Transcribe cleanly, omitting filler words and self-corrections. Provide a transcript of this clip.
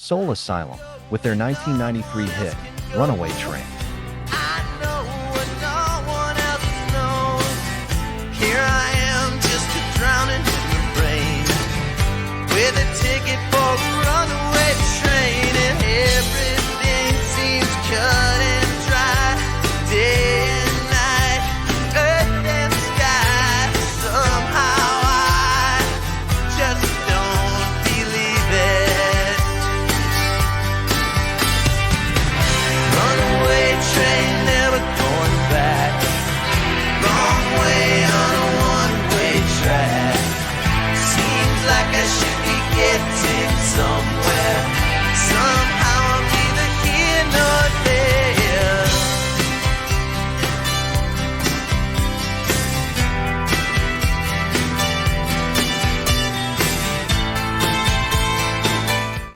Soul Asylum, with their 1993 hit, Runaway Train. I know what no one else knows. Here I am, just a drowning in the rain, with a ticket for a runaway.